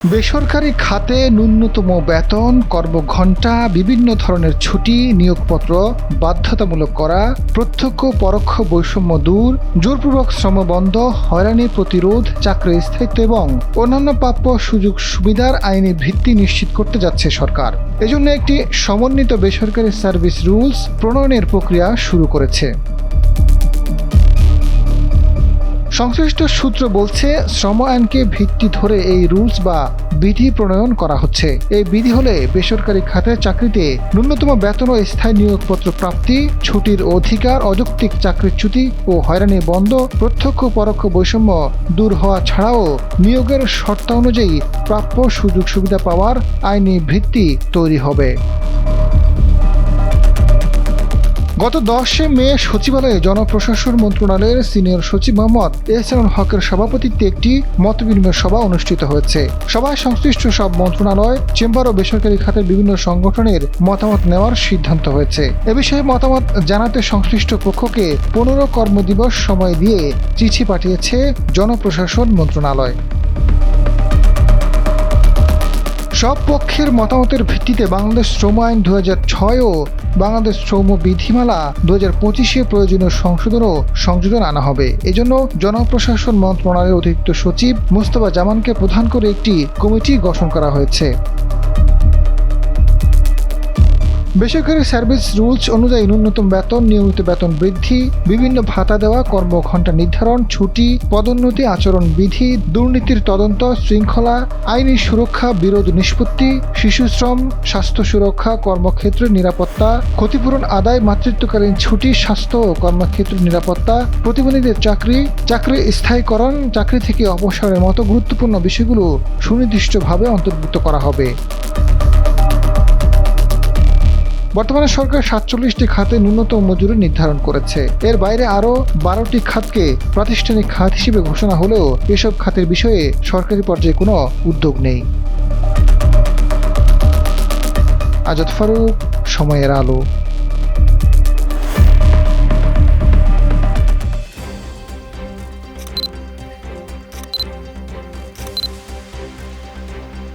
বেসরকারি খাতে ন্যূনতম বেতন, কর্মঘণ্টা, বিভিন্ন ধরনের ছুটি, নিয়োগপত্র বাধ্যতামূলক করা, প্রত্যক্ষ পরোক্ষ বৈষম্য দূর, জোরপূর্বক শ্রম বন্ধ, হয়রানি প্রতিরোধ, চাকরির স্থায়িত্ব এবং অন্যান্য প্রাপ্য সুযোগ সুবিধার আইনি ভিত্তি নিশ্চিত করতে যাচ্ছে সরকার। এজন্য একটি সমন্বিত বেসরকারি সার্ভিস রুলস প্রণয়নের প্রক্রিয়া শুরু করেছে। সংশ্লিষ্ট সূত্র বলছে, শ্রম আইনকে ভিত্তি ধরে এই রুলস বা বিধি প্রণয়ন করা হচ্ছে। এই বিধি হলে বেসরকারি খাতের চাকরিতে ন্যূনতম বেতন ও স্থায়ী নিয়োগপত্র প্রাপ্তি, ছুটির অধিকার, অযৌক্তিক চাকরিচ্যুতি ও হয়রানি বন্ধ, প্রত্যক্ষ পরোক্ষ বৈষম্য দূর হওয়া ছাড়াও নিয়োগের শর্ত অনুযায়ী প্রাপ্য সুযোগ সুবিধা পাওয়ার আইনি ভিত্তি তৈরি হবে। গত 10 মে সচিবালয়ে জনপ্রশাসন মন্ত্রণালয়ের সিনিয়র সচিব মোহাম্মদ এহসানুল হকের সভাপতিত্বে একটি মতবিনিময় সভা অনুষ্ঠিত হয়েছে। সভায় সংশ্লিষ্ট সব মন্ত্রণালয়, চেম্বার ও বেসরকারি খাতের বিভিন্ন সংগঠনের মতামত নেওয়ার সিদ্ধান্ত হয়েছে। এ বিষয়ে মতামত জানাতে সংশ্লিষ্ট পক্ষকে 15 কর্মদিবস সময় দিয়ে চিঠি পাঠিয়েছে জনপ্রশাসন মন্ত্রণালয়। সব পক্ষের মতামতের ভিত্তিতে বাংলাদেশ শ্রম আইন 2006 ও বাংলাদেশ শ্রম বিধিমালা 2025-এ প্রয়োজনীয় সংশোধন আনা হবে। এজন্য জনপ্রশাসন মন্ত্রণালয়ের অতিরিক্ত সচিব মোস্তফা জামানকে প্রধান করে একটি কমিটি গঠন করা হয়েছে। বেসরকারি সার্ভিস রুলস অনুযায়ী ন্যূনতম বেতন, নিয়মিত বেতন বৃদ্ধি, বিভিন্ন ভাতা দেওয়া, কর্মঘণ্টা নির্ধারণ, ছুটি, পদোন্নতি, আচরণ বিধি, দুর্নীতির তদন্ত, শৃঙ্খলা, আইনি সুরক্ষা, বিরোধ নিষ্পত্তি, শিশুশ্রম, স্বাস্থ্য সুরক্ষা, কর্মক্ষেত্রের নিরাপত্তা, ক্ষতিপূরণ আদায়, মাতৃত্বকালীন ছুটি, স্বাস্থ্য ও কর্মক্ষেত্রের নিরাপত্তা, প্রতিবন্ধীদের চাকরি স্থায়ীকরণ, চাকরি থেকে অবসরের মতো গুরুত্বপূর্ণ বিষয়গুলো সুনির্দিষ্টভাবে অন্তর্ভুক্ত করা হবে। বর্তমানে সরকার 47টি খাতে ন্যূনতম মজুরি নির্ধারণ করেছে। এর বাইরে আরও 12টি খাতকে প্রাতিষ্ঠানিক খাত হিসেবে ঘোষণা হলেও এসব খাতের বিষয়ে সরকারি পর্যায়ে কোনো উদ্যোগ নেই। আজাদ ফারুক, সময়ের আলো।